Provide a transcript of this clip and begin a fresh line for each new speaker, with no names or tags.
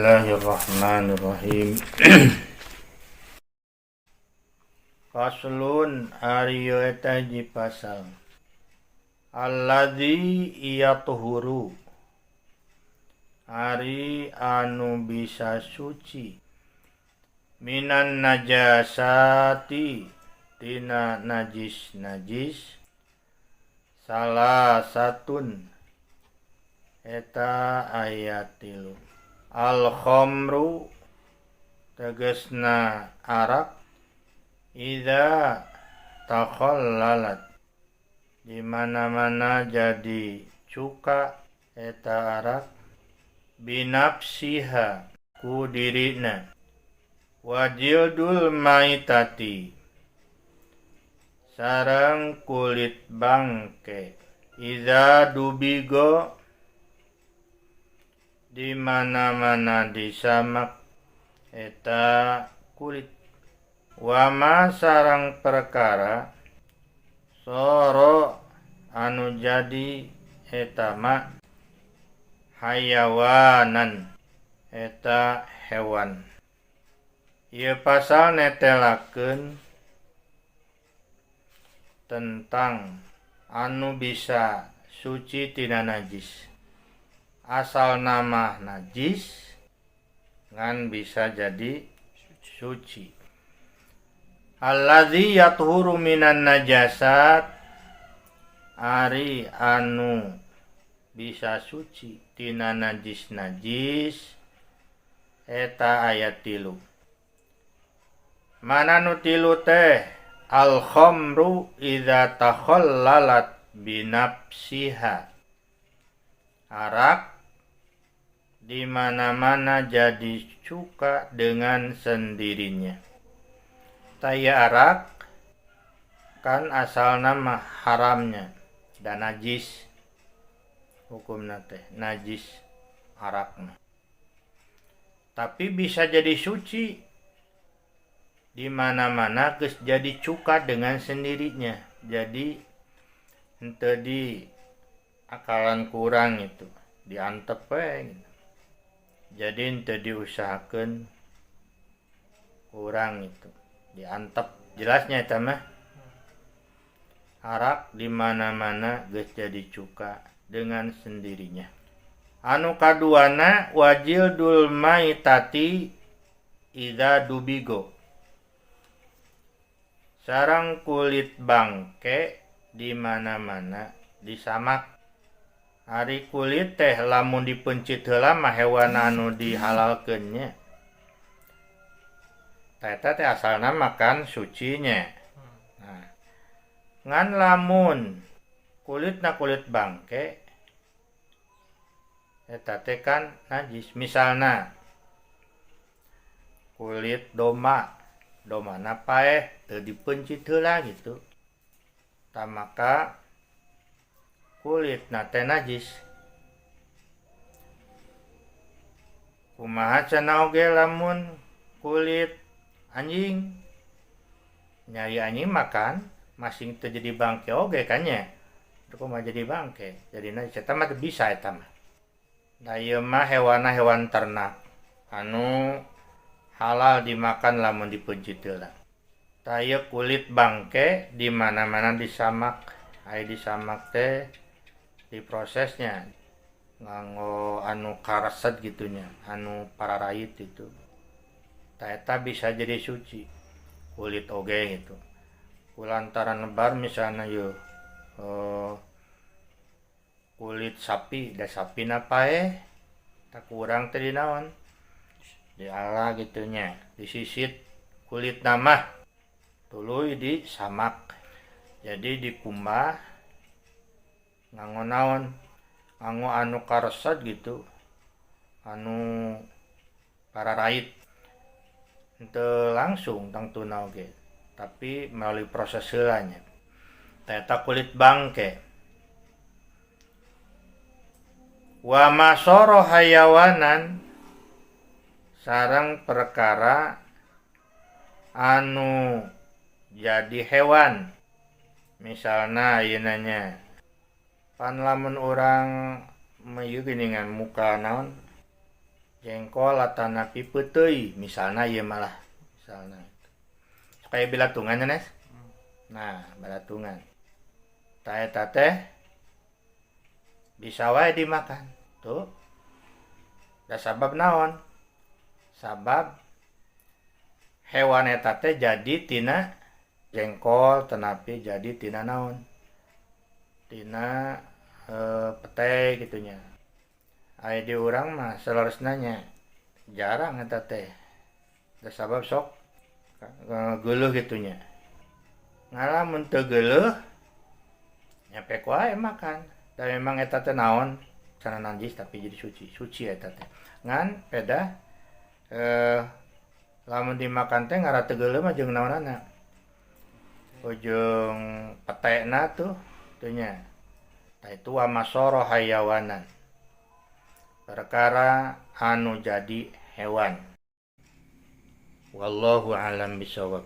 Bismillahirrahmanirrahim. Faslun ariyo eta hiji pasal. Alladzi yatuhuru, ari anu bisa suci, minan najasati tina najis salah satun eta ayat 3. Al khamru tegesna arak, idza takhallalat di mana-mana jadi cuka eta arak, binafsiha ku dirina, wajildul maitati sareng kulit bangke, idza dubigo di mana-mana disamak eta kulit, wama sareng perkara soro anu jadi eta ma hayawanan eta hewan. Ieu pasal netelakeun tentang anu bisa suci tina najis. Asal nama najis ngan bisa jadi suci. Alladzi yathuru minan najasat, ari anu bisa suci tina najis-najis eta ayat 3. Mana nu 3 teh? Al khamru idza takhallalat binafsiha, arak di mana-mana jadi cuka dengan sendirinya. Taya arak kan asal nama haramnya dan najis, hukumna teh najis arakna. Tapi bisa jadi suci di mana-mana geus jadi cuka dengan sendirinya. Jadi henteu di akalan kurang itu diantep we gitu. Jadi henteu diusahakeun kurang itu diantep. Jelasnya eta mah arak di mana-mana geus jadi cuka dengan sendirinya. Anu kaduana wajildul maitati idza dubigo, sareng kulit bangke di mana-mana disamak. Ari kulit teh lamun dipencit heula mah hewan anu dihalalkeun nya. Eta teh asalna makan sucinya. Nah, ngan lamun kulitna kulit bangke eta teh kan najis. Misalna kulit domana paeh teu dipencit heula gitu. Maka kulitna teh najis. Kumaha cenah oge lamun kulit anjing, nyari anjing makan masing teu jadi bangke oge kan nya. Kumaha jadi bangke? Jadi najis eta mah teu bisa eta mah. Da ieu mah hewan ternak anu halal dimakan lamun dipencit heula. Da ieu kulit bangke di mana-mana disamak. Ai disamak teh diprosesnya nganggo anu kareset gitunya, anu pararait itu. Eta bisa jadi suci kulit oge gitu. Kulantaran lebar misalnya kulit sapi, da sapina paeh tak kurang teh dinaon diala gitunya, disisit kulit namah tuluy disamak. Jadi dikumbah nganggo naon, nganggo anu karesat gitu, anu pararait. Henteu langsung tangtuna oge, tapi melalui proses heula nya. Eta kulit bangke. Wa masoro hayawanan, sareng perkara anu jadi hewan. Misalna ayeuna nya pan lamun urang meueuh geuningan muka naon jengkol atanapi peuteuy misalna ieu malah misalna supaya bilatungan ya Nes. Nah bilatungan ta eta teh bisa wae dimakan tuh da sabab naon sabab hewan eta teh jadi tina jengkol tenapi jadi tina naon tina pete gitunya. Aya di urang mah selorosnanya jarang eta teh da sabab sok geuleuh gitunya. Ngalamun teu geuleuh nyampe wae makan. Da memang eta teh naon cara najis tapi jadi suci eta teh. Ngan peda lamun dimakan teh ngara teu geuleuh mah jeung naonana ujung petena tuh tuhnya tah itu wa masoro hayawanan perkara anu jadi hewan wallahu alam bisawab.